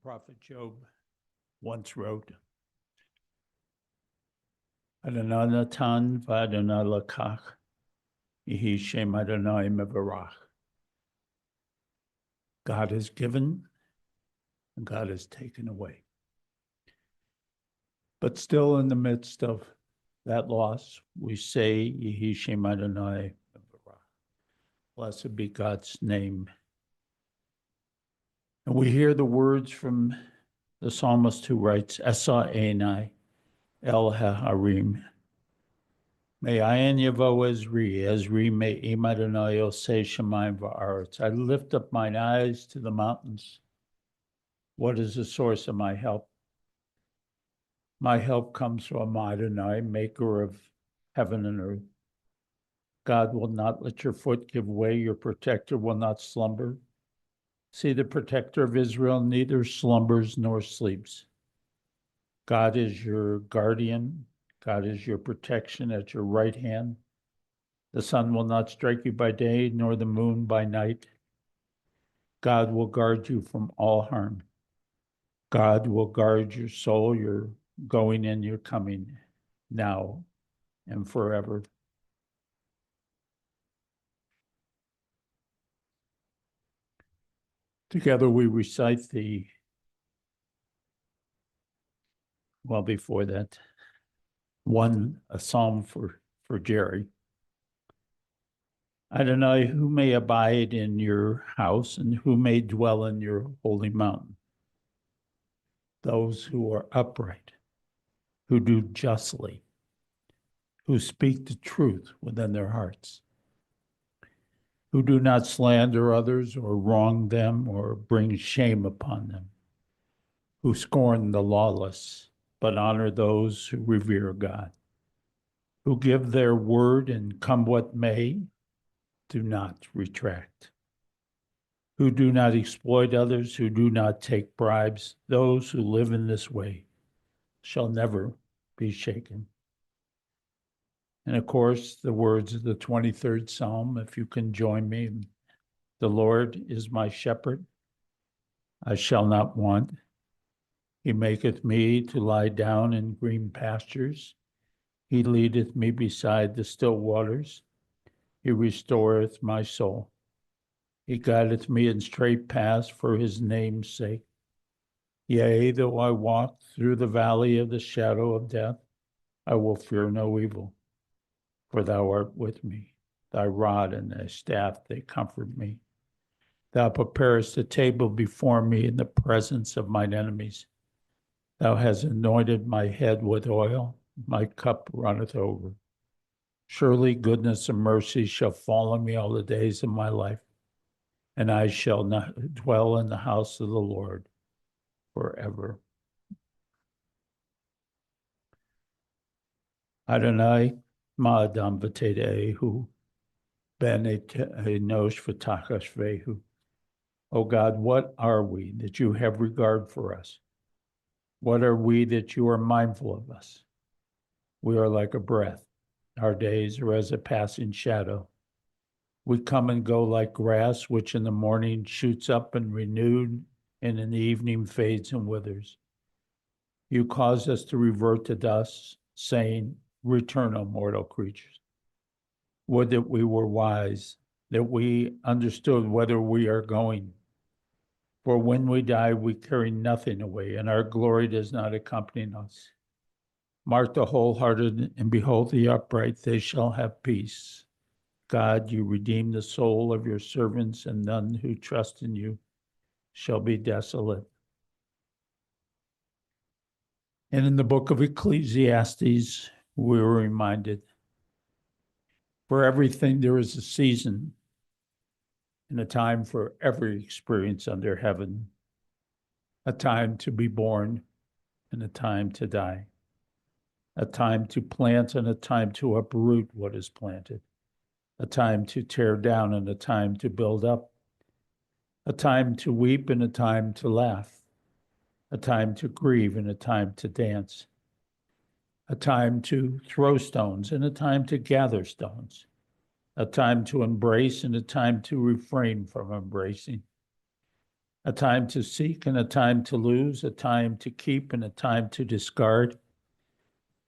prophet Job once wrote, Adonai natan v'Adonai lakach, yehi shem Adonai mevarach. God has given and God has taken away. But still in the midst of that loss, we say, Yehi shem Adonai mevarach. Blessed be God's name. And we hear the words from the psalmist who writes, Esa Einai El HaHarim. Me'ayin yavo Ezri me'im Adonai Yosei Shemayim va'aretz. I lift up mine eyes to the mountains. What is the source of my help? My help comes from Adonai, maker of heaven and earth. God will not let your foot give way. Your protector will not slumber. See, the protector of Israel neither slumbers nor sleeps. God is your guardian. God is your protection at your right hand. The sun will not strike you by day, nor the moon by night. God will guard you from all harm. God will guard your soul, your going and your coming, now and forever. Together we recite before that, a psalm for Jerry. Adonai, who may abide in your house and who may dwell in your holy mountain? Those who are upright, who do justly, who speak the truth within their hearts, who do not slander others or wrong them or bring shame upon them, who scorn the lawless, but honor those who revere God, who give their word and come what may, do not retract, who do not exploit others, who do not take bribes. Those who live in this way shall never be shaken. And of course, the words of the 23rd Psalm, if you can join me. The Lord is my shepherd, I shall not want. He maketh me to lie down in green pastures. He leadeth me beside the still waters. He restoreth my soul. He guideth me in straight paths for his name's sake. Yea, though I walk through the valley of the shadow of death, I will fear no evil, for thou art with me. Thy rod and thy staff, they comfort me. Thou preparest a table before me in the presence of mine enemies. Thou hast anointed my head with oil, my cup runneth over. Surely goodness and mercy shall follow me all the days of my life, and I shall not dwell in the house of the Lord forever. Adonai, ma'adam v'tede'ehu, ben enosh v'tachash vehu. O God, what are we that you have regard for us? What are we that you are mindful of us? We are like a breath. Our days are as a passing shadow. We come and go like grass, which in the morning shoots up and renewed, and in the evening fades and withers. You cause us to revert to dust, saying, Return, O mortal creatures. Would that we were wise, that we understood whither we are going. For when we die, we carry nothing away, and our glory does not accompany us. Mark the wholehearted and behold the upright, they shall have peace. God, you redeem the soul of your servants, and none who trust in you shall be desolate. And in the book of Ecclesiastes, we were reminded, for everything there is a season and a time for every experience under heaven, a time to be born and a time to die, a time to plant and a time to uproot what is planted, a time to tear down and a time to build up, a time to weep and a time to laugh, a time to grieve and a time to dance, a time to throw stones and a time to gather stones, a time to embrace and a time to refrain from embracing, a time to seek and a time to lose, a time to keep and a time to discard,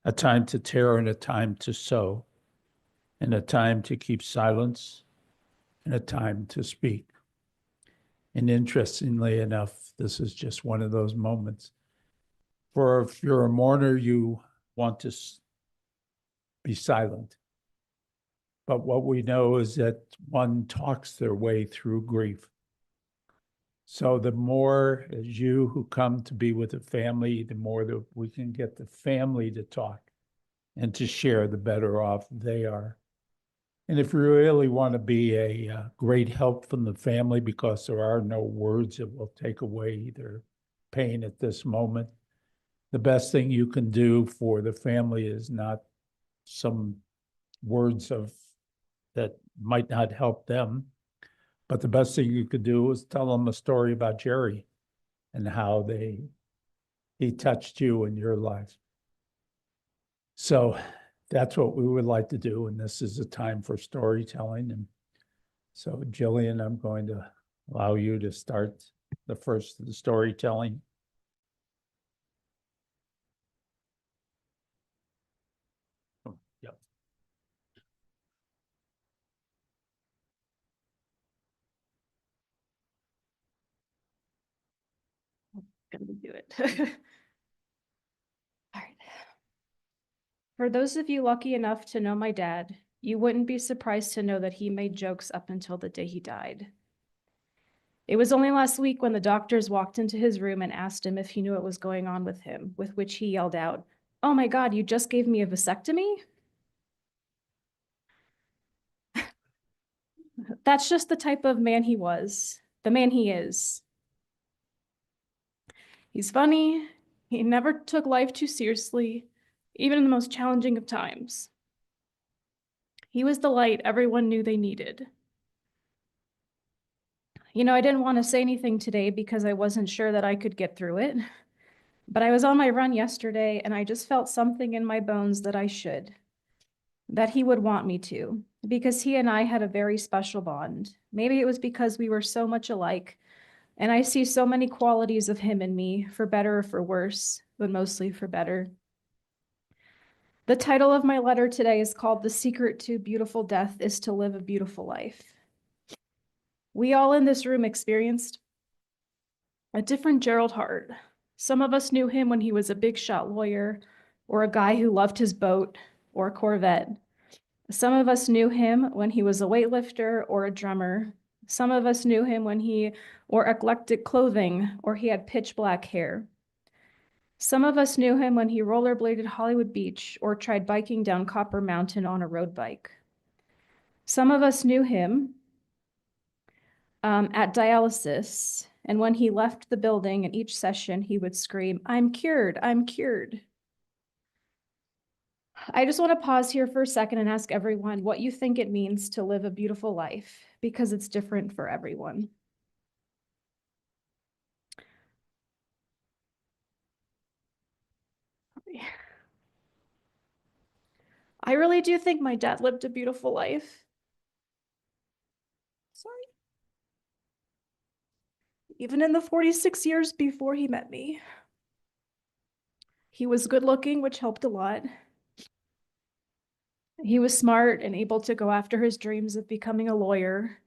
a time to tear and a time to sow, and a time to keep silence and a time to speak. And interestingly enough, this is just one of those moments. For if you're a mourner, you want to be silent. But what we know is that one talks their way through grief. So the more as you who come to be with a family, the more that we can get the family to talk and to share, the better off they are. And if you really want to be a great help from the family, because there are no words that will take away their pain at this moment, the best thing you can do for the family is not some words of that might not help them, but the best thing you could do is tell them a story about Jerry and how he touched you in your life. So that's what we would like to do. And this is a time for storytelling. And so, Jillian, I'm going to allow you to start the first of the storytelling. Yep. Gonna do it. All right. For those of you lucky enough to know my dad, you wouldn't be surprised to know that he made jokes up until the day he died. It was only last week when the doctors walked into his room and asked him if he knew what was going on with him, with which he yelled out, "Oh my God, you just gave me a vasectomy?" That's just the type of man he was, the man he is. He's funny. He never took life too seriously, even in the most challenging of times. He was the light everyone knew they needed. You know, I didn't want to say anything today because I wasn't sure that I could get through it, but I was on my run yesterday and I just felt something in my bones that I should, that he would want me to, because he and I had a very special bond. Maybe it was because we were so much alike, and I see so many qualities of him in me, for better or for worse, but mostly for better. The title of my letter today is called "The Secret to Beautiful Death is to Live a Beautiful Life." We all in this room experienced a different Jerold Hart. Some of us knew him when he was a big shot lawyer, or a guy who loved his boat, or a Corvette. Some of us knew him when he was a weightlifter or a drummer. Some of us knew him when he wore eclectic clothing or he had pitch black hair. Some of us knew him when he rollerbladed Hollywood Beach or tried biking down Copper Mountain on a road bike. Some of us knew him at dialysis, and when he left the building in each session, he would scream, "I'm cured, I'm cured." I just want to pause here for a second and ask everyone what you think it means to live a beautiful life, because it's different for everyone. I really do think my dad lived a beautiful life. Sorry. Even in the 46 years before he met me. He was good looking, which helped a lot. He was smart and able to go after his dreams of becoming a lawyer,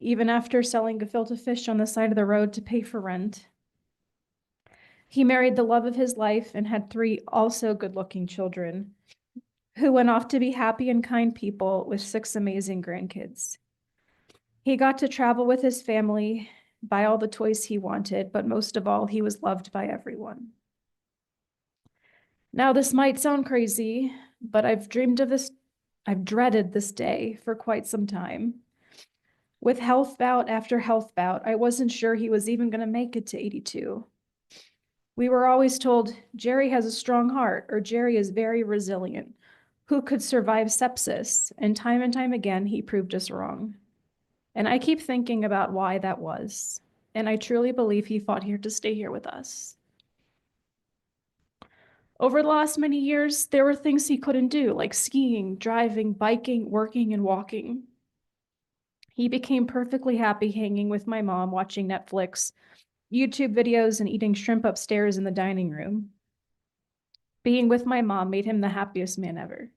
even after selling gefilte fish on the side of the road to pay for rent. He married the love of his life and had 3 also good-looking children, who went off to be happy and kind people with 6 amazing grandkids. He got to travel with his family, buy all the toys he wanted, but most of all, he was loved by everyone. Now, this might sound crazy, but I've dreaded this day for quite some time. With health bout after health bout, I wasn't sure he was even going to make it to 82. We were always told, Jerry has a strong heart, or Jerry is very resilient. Who could survive sepsis? And time again, he proved us wrong. And I keep thinking about why that was. And I truly believe he fought here to stay here with us. Over the last many years, there were things he couldn't do, like skiing, driving, biking, working, and walking. He became perfectly happy hanging with my mom, watching Netflix, YouTube videos, and eating shrimp upstairs in the dining room. Being with my mom made him the happiest man ever.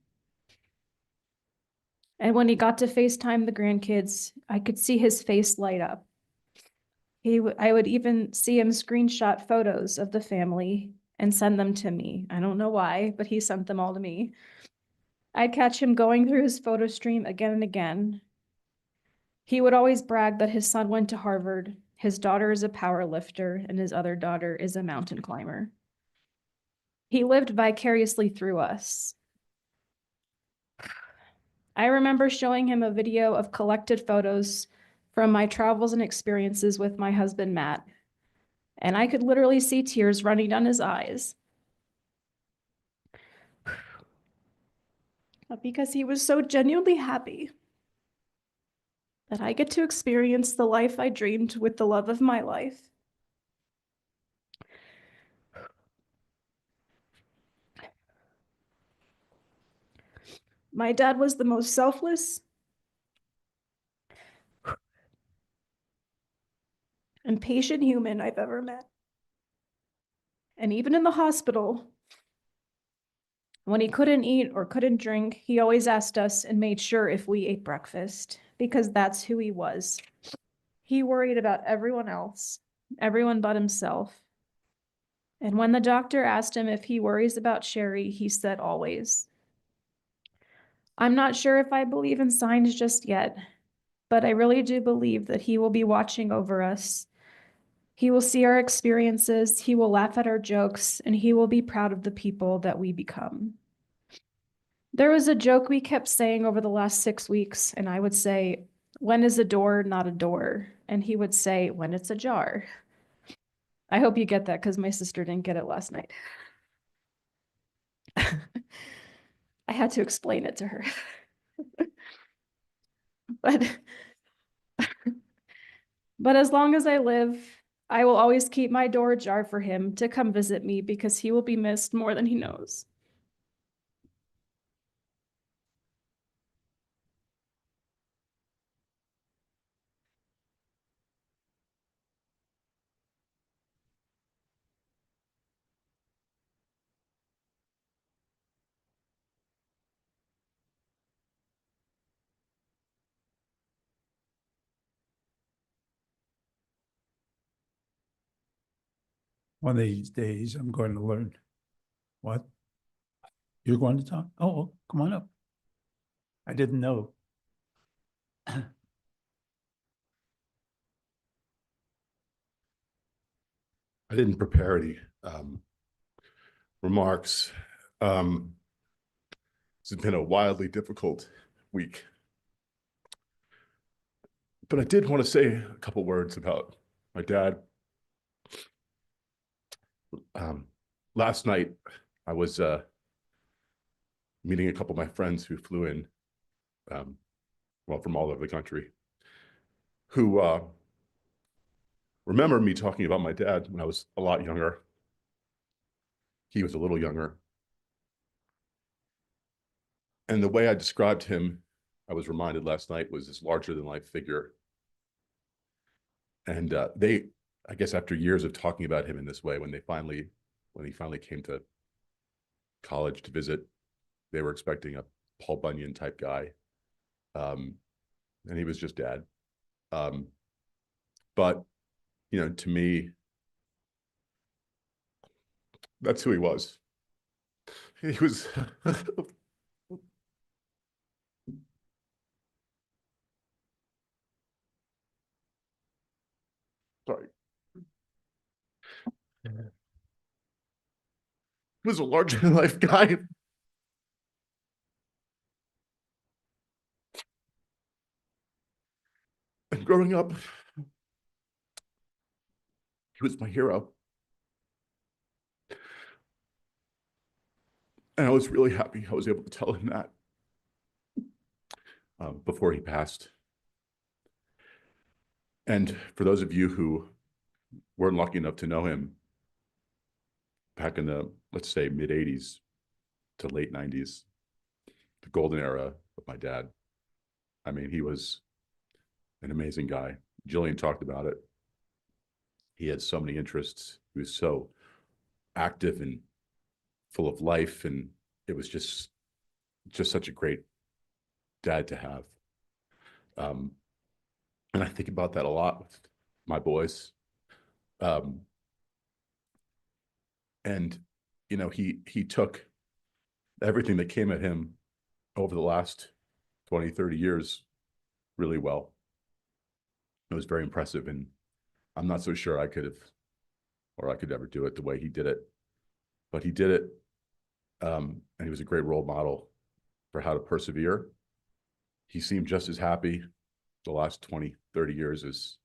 And when he got to FaceTime the grandkids, I could see his face light up. I would even see him screenshot photos of the family and send them to me. I don't know why, but he sent them all to me. I'd catch him going through his photo stream again and again. He would always brag that his son went to Harvard, his daughter is a power lifter, and his other daughter is a mountain climber. He lived vicariously through us. I remember showing him a video of collected photos from my travels and experiences with my husband, Matt, and I could literally see tears running down his eyes because he was so genuinely happy that I get to experience the life I dreamed with the love of my life. My dad was the most selfless and patient human I've ever met. And even in the hospital, when he couldn't eat or couldn't drink, he always asked us and made sure if we ate breakfast, because that's who he was. He worried about everyone else, everyone but himself. And when the doctor asked him if he worries about Sherry, he said always. I'm not sure if I believe in signs just yet, but I really do believe that he will be watching over us. He will see our experiences, he will laugh at our jokes, and he will be proud of the people that we become. There was a joke we kept saying over the last 6 weeks, and I would say, when is a door not a door? And he would say, when it's a jar. I hope you get that because my sister didn't get it last night. I had to explain it to her. But as long as I live, I will always keep my door ajar for him to come visit me because he will be missed more than he knows. One of these days, I'm going to learn. What? You're going to talk? Oh, come on up. I didn't know. I didn't prepare any remarks. This has been a wildly difficult week. But I did want to say a couple words about my dad. Last night, I was meeting a couple of my friends who flew in, well, from all over the country, who remember me talking about my dad when I was a lot younger. He was a little younger. And the way I described him, I was reminded last night, was this larger-than-life figure. And I guess after years of talking about him in this way, when he finally came to college to visit, they were expecting a Paul Bunyan type guy. And he was just dad. But, you know, to me, that's who he was. He was sorry. He was a larger than life guy. And growing up, he was my hero. And I was really happy I was able to tell him that before he passed. And for those of you who weren't lucky enough to know him back in the, let's say, mid-'80s to late 90s, the golden era of my dad. I mean, he was an amazing guy. Jillian talked about it. He had so many interests. He was so active and full of life, and it was just such a great dad to have. And I think about that a lot with my boys. And he took everything that came at him over the last 20, 30 years really well. It was very impressive, and I'm not so sure I could ever do it the way he did it, but he did it. And he was a great role model for how to persevere. He seemed just as happy the last 20, 30 years as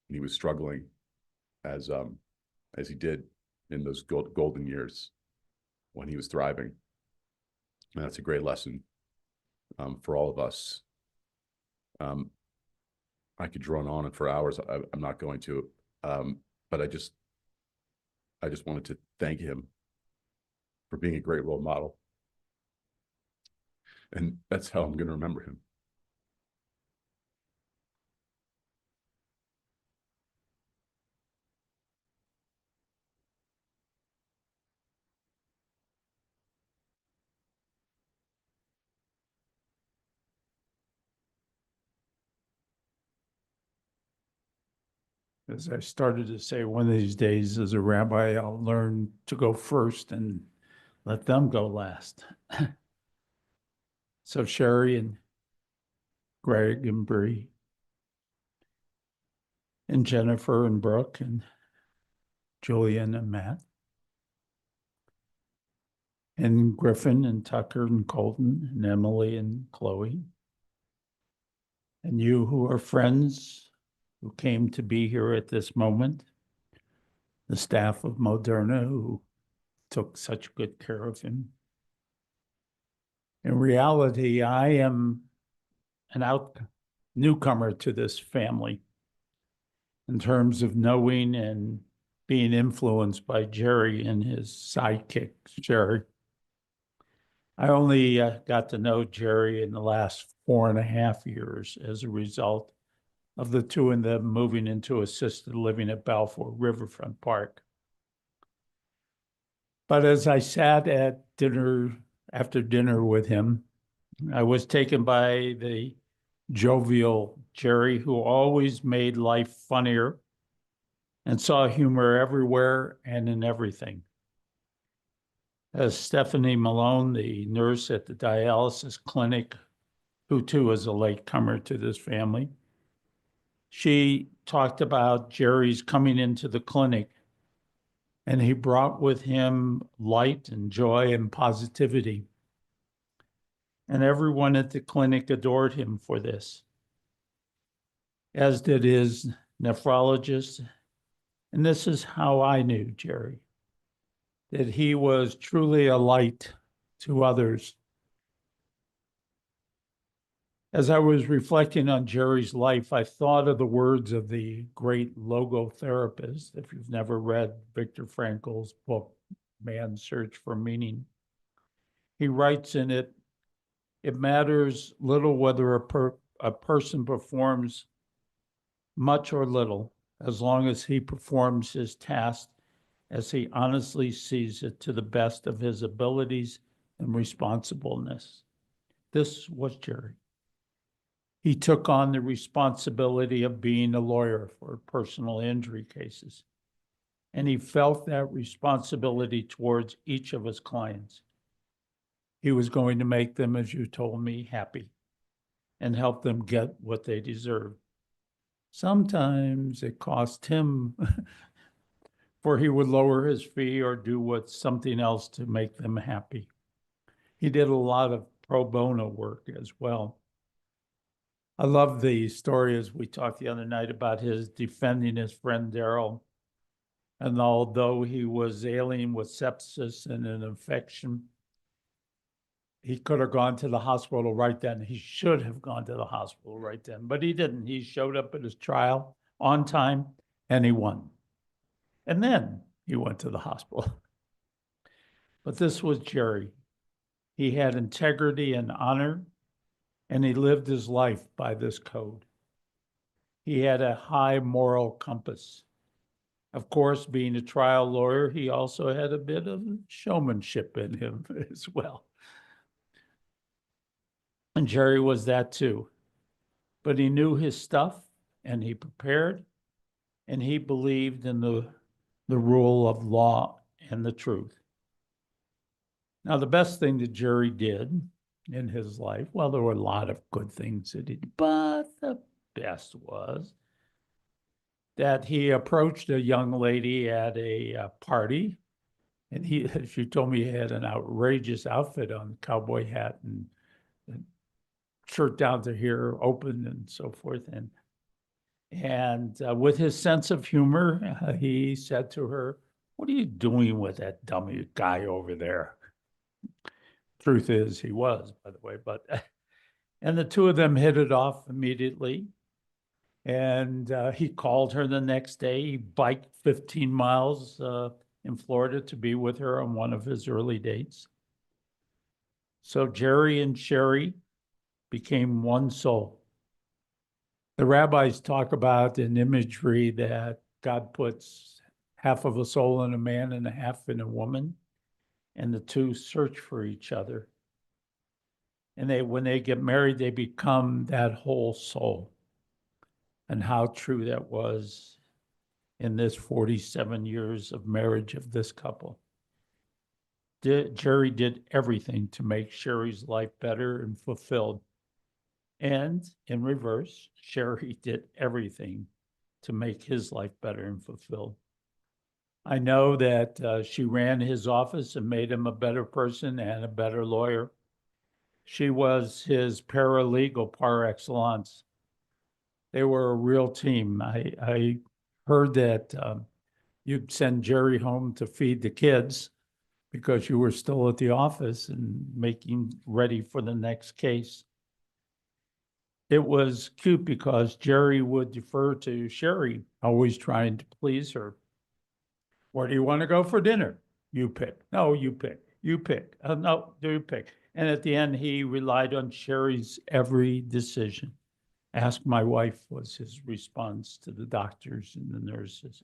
when he was struggling as he did in those golden years when he was thriving. And that's a great lesson for all of us. I could drone on for hours. I'm not going to, but I just wanted to thank him for being a great role model. And that's how I'm going to remember him. As I started to say, one of these days as a rabbi, I'll learn to go first and let them go last. So Sherry and Greg and Bree and Jennifer and Brooke and Julian and Matt and Griffin and Tucker and Colton and Emily and Chloe, and you who are friends who came to be here at this moment, the staff of Moderna who took such good care of him. In reality, I am an newcomer to this family in terms of knowing and being influenced by Jerry and his sidekick, Sherry. I only got to know Jerry in the last 4.5 years as a result of the two of them moving into assisted living at Balfour Riverfront Park. But as I sat at dinner, after dinner with him, I was taken by the jovial Jerry, who always made life funnier and saw humor everywhere and in everything. As Stephanie Malone, the nurse at the dialysis clinic, who too is a latecomer to this family, she talked about Jerry's coming into the clinic, and he brought with him light and joy and positivity. And everyone at the clinic adored him for this, as did his nephrologist. And this is how I knew Jerry, that he was truly a light to others. As I was reflecting on Jerry's life, I thought of the words of the great logotherapist. If you've never read Viktor Frankl's book, Man's Search for Meaning, he writes in it, it matters little whether a person performs much or little, as long as he performs his task as he honestly sees it to the best of his abilities and responsibleness. This was Jerry. He took on the responsibility of being a lawyer for personal injury cases, and he felt that responsibility towards each of his clients. He was going to make them, as you told me, happy and help them get what they deserve. Sometimes it cost him, for he would lower his fee or do something else to make them happy. He did a lot of pro bono work as well. I love the story, as we talked the other night, about his defending his friend Jerold. And although he was ailing with sepsis and an infection, he could have gone to the hospital right then. He should have gone to the hospital right then, but he didn't. He showed up at his trial on time and he won. And then he went to the hospital. But this was Jerry. He had integrity and honor, and he lived his life by this code. He had a high moral compass. Of course, being a trial lawyer, he also had a bit of showmanship in him as well. And Jerry was that too. But he knew his stuff and he prepared and he believed in the rule of law and the truth. Now, the best thing that Jerry did in his life, well, there were a lot of good things that he did, but the best was that he approached a young lady at a party. And she told me he had an outrageous outfit on, cowboy hat and shirt down to here, open and so forth. And with his sense of humor, he said to her, "What are you doing with that dummy guy over there?" Truth is, he was, by the way, but, and the two of them hit it off immediately. And he called her the next day. He biked 15 miles in Florida to be with her on one of his early dates. So Jerry and Sherry became one soul. The rabbis talk about an imagery that God puts half of a soul in a man and a half in a woman, and the two search for each other. And when they get married, they become that whole soul. And how true that was in this 47 years of marriage of this couple. Jerry did everything to make Sherry's life better and fulfilled. And in reverse, Sherry did everything to make his life better and fulfilled. I know that she ran his office and made him a better person and a better lawyer. She was his paralegal par excellence. They were a real team. I heard that you'd send Jerry home to feed the kids because you were still at the office and making ready for the next case. It was cute because Jerry would defer to Sherry, always trying to please her. Where do you want to go for dinner? You pick. No, you pick. You pick. No, you pick. And at the end, he relied on Sherry's every decision. Ask my wife was his response to the doctors and the nurses.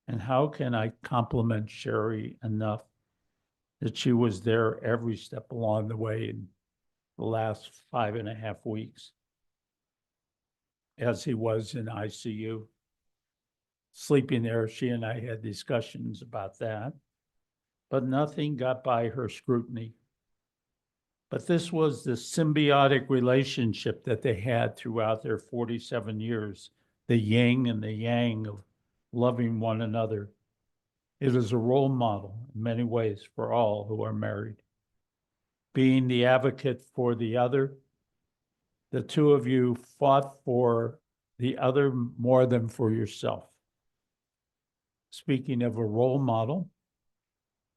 And how can I compliment Sherry enough that she was there every step along the way in the last 5.5 weeks, as he was in ICU. Sleeping there, she and I had discussions about that, but nothing got by her scrutiny. But this was the symbiotic relationship that they had throughout their 47 years, the yin and the yang of loving one another. It is a role model in many ways for all who are married. Being the advocate for the other, the two of you fought for the other more than for yourself. Speaking of a role model,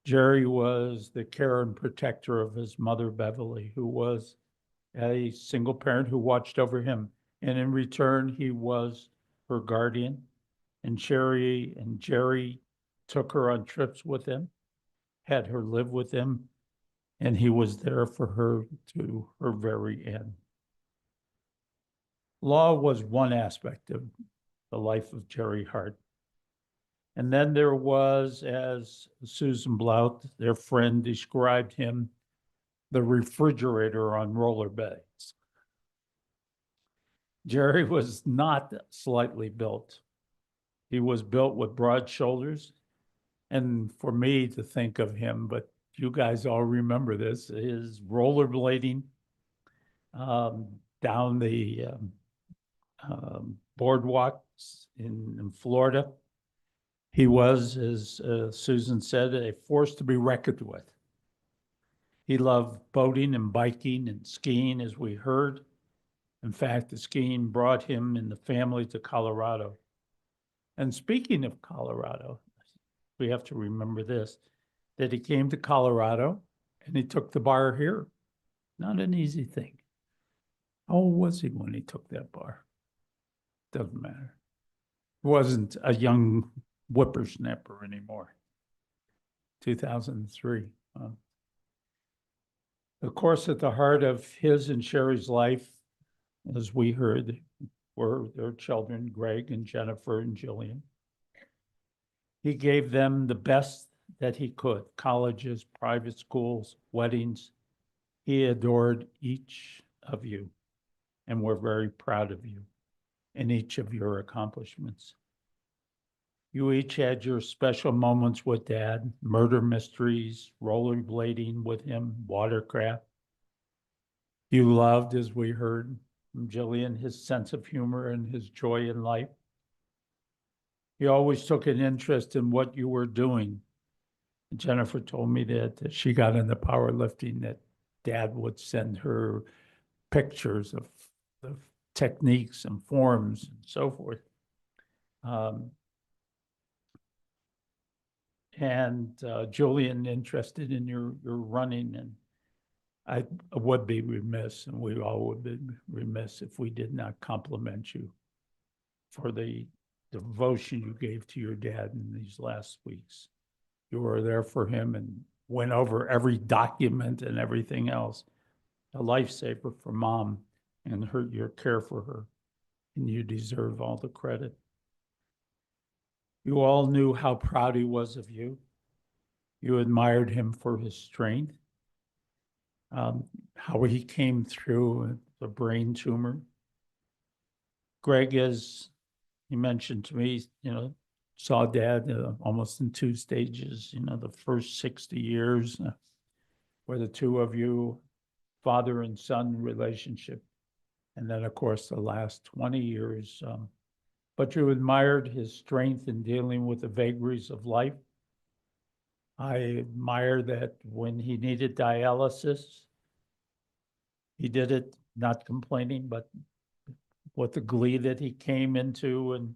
Jerry was the care and protector of his mother, Beverly, who was a single parent who watched over him. And in return, he was her guardian. And Sherry and Jerry took her on trips with him, had her live with him, and he was there for her to her very end. Law was one aspect of the life of Jerry Hart. And then there was, as Susan Blount, their friend, described him, the refrigerator on rollerblades. Jerry was not slightly built. He was built with broad shoulders. And for me to think of him, but you guys all remember this, his rollerblading down the boardwalks in Florida. He was, as Susan said, a force to be reckoned with. He loved boating and biking and skiing, as we heard. In fact, the skiing brought him and the family to Colorado. And speaking of Colorado, we have to remember this, that he came to Colorado and he took the bar here. Not an easy thing. How old was he when he took that bar? Doesn't matter. He wasn't a young whippersnapper anymore. 2003. Of course, at the heart of his and Sherry's life, as we heard, were their children, Greg and Jennifer and Jillian. He gave them the best that he could, colleges, private schools, weddings. He adored each of you, and we're very proud of you and each of your accomplishments. You each had your special moments with Dad, murder mysteries, rollerblading with him, watercraft. You loved, as we heard from Jillian, his sense of humor and his joy in life. He always took an interest in what you were doing. Jennifer told me that she got into powerlifting, that Dad would send her pictures of techniques and forms and so forth. Julian interested in your running, and I would be remiss, and we all would be remiss if we did not compliment you for the devotion you gave to your dad in these last weeks. You were there for him and went over every document and everything else. A lifesaver for Mom and your care for her, and you deserve all the credit. You all knew how proud he was of you. You admired him for his strength, how he came through the brain tumor. Greg, as he mentioned to me, saw Dad almost in 2 stages, the first 60 years where the two of you, father and son relationship, and then, of course, the last 20 years. But you admired his strength in dealing with the vagaries of life. I admire that when he needed dialysis, he did it not complaining, but with the glee that he came into and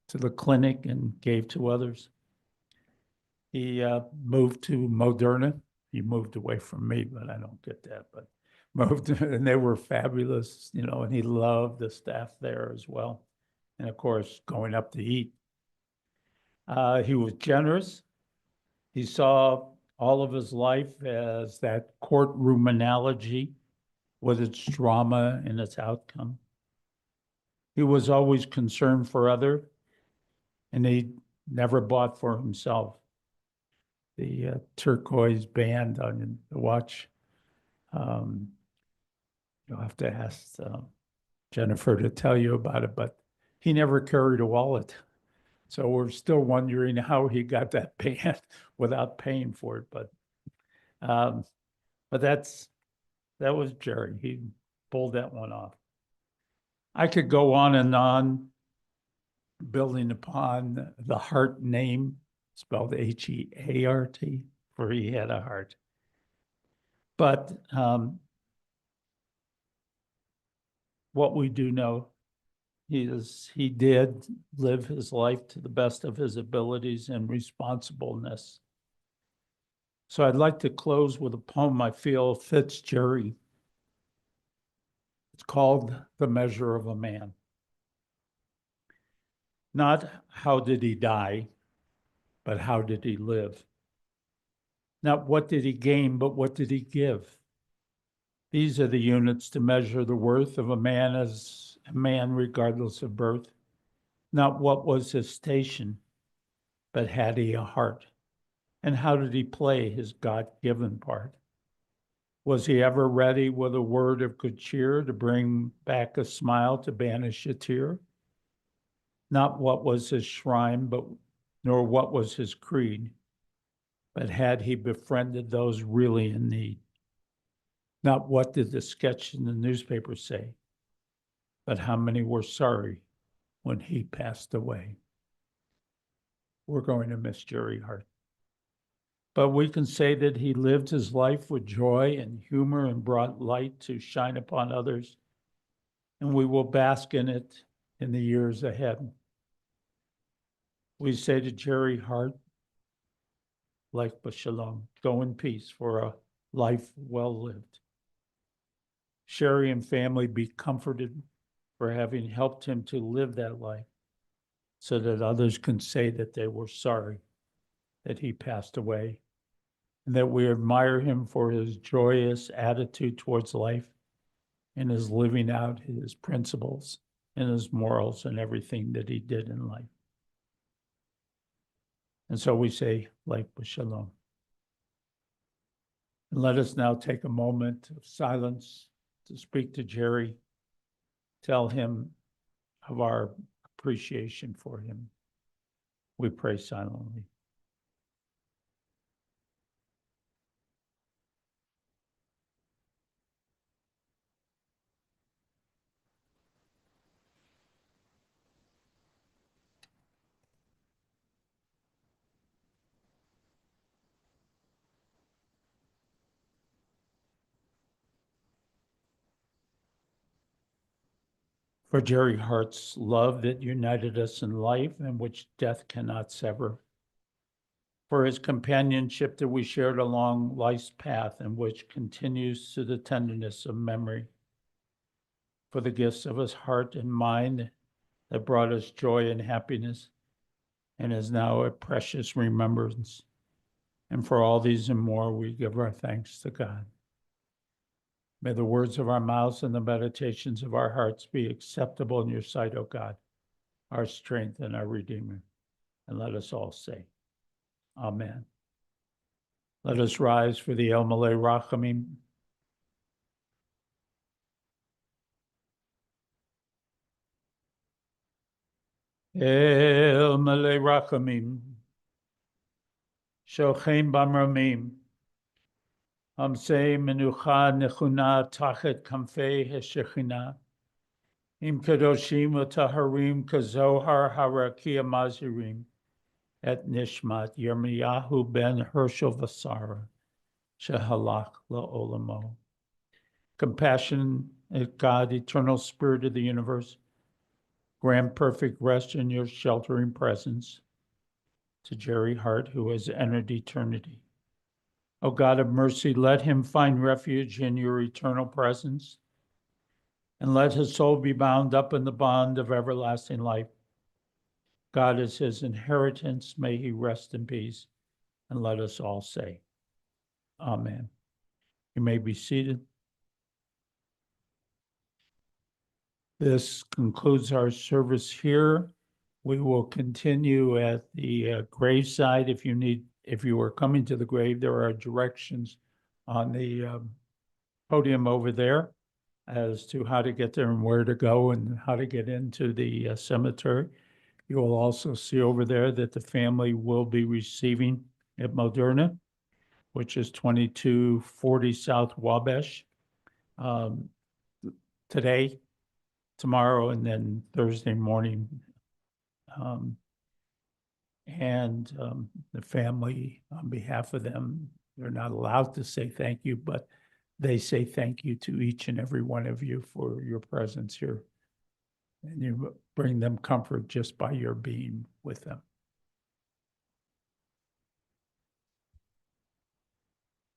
to the clinic and gave to others. He moved to Moderna. He moved away from me, but I don't get that, but moved, and they were fabulous, and he loved the staff there as well. And of course, going up to eat. He was generous. He saw all of his life as that courtroom analogy with its drama and its outcome. He was always concerned for others, and he never bought for himself. The turquoise band on the watch, you'll have to ask Jennifer to tell you about it, but he never carried a wallet. So we're still wondering how he got that band without paying for it. But that was Jerry. He pulled that one off. I could go on and on, building upon the Hart name, spelled Heart, for he had a heart. But what we do know is he did live his life to the best of his abilities and responsibleness. So I'd like to close with a poem I feel fits Jerry. It's called The Measure of a Man. Not how did he die, but how did he live? Not what did he gain, but what did he give? These are the units to measure the worth of a man as a man regardless of birth. Not what was his station, but had he a heart? And how did he play his God-given part? Was he ever ready with a word of good cheer to bring back a smile to banish a tear? Not what was his shrine, nor what was his creed, but had he befriended those really in need? Not what did the sketch in the newspaper say, but how many were sorry when he passed away. We're going to miss Jerry Hart. But we can say that he lived his life with joy and humor and brought light to shine upon others, and we will bask in it in the years ahead. We say to Jerry Hart, life b'shalom, go in peace for a life well lived. Sherry and family be comforted for having helped him to live that life so that others can say that they were sorry that he passed away, and that we admire him for his joyous attitude towards life in his living out his principles and his morals and everything that he did in life. And so we say, life with shalom. And let us now take a moment of silence to speak to Jerry, tell him of our appreciation for him. We pray silently. For Jerry Hart's love that united us in life and which death cannot sever. For his companionship that we shared along life's path and which continues to the tenderness of memory. For the gifts of his heart and mind that brought us joy and happiness and is now a precious remembrance. And for all these and more, we give our thanks to God. May the words of our mouths and the meditations of our hearts be acceptable in your sight, O God, our strength and our Redeemer. And let us all say, Amen. Let us rise for the El Malay Rachamim. El Malay Rachamim. Shochem Bamramim. Amsei Menucha Nechuna Tachet Kamfei Heshechina. Im Kadoshim Utaharim Kazohar Harakia Mazirim. Et Nishmat Yirmiyahu ben Herschel Vasara. Shehalach La'olamo. Compassion, God, eternal spirit of the universe, grant perfect rest in your sheltering presence to Jerry Hart, who has entered eternity. O God of mercy, let him find refuge in your eternal presence, and let his soul be bound up in the bond of everlasting life. God is his inheritance. May he rest in peace. And let us all say, Amen. You may be seated. This concludes our service here. We will continue at the graveside. If you are coming to the grave, there are directions on the podium over there as to how to get there and where to go and how to get into the cemetery. You will also see over there that the family will be receiving at Moderna, which is 2240 South Wabash, today, tomorrow, and then Thursday morning. The family, on behalf of them, they're not allowed to say thank you, but they say thank you to each and every one of you for your presence here. And you bring them comfort just by your being with them.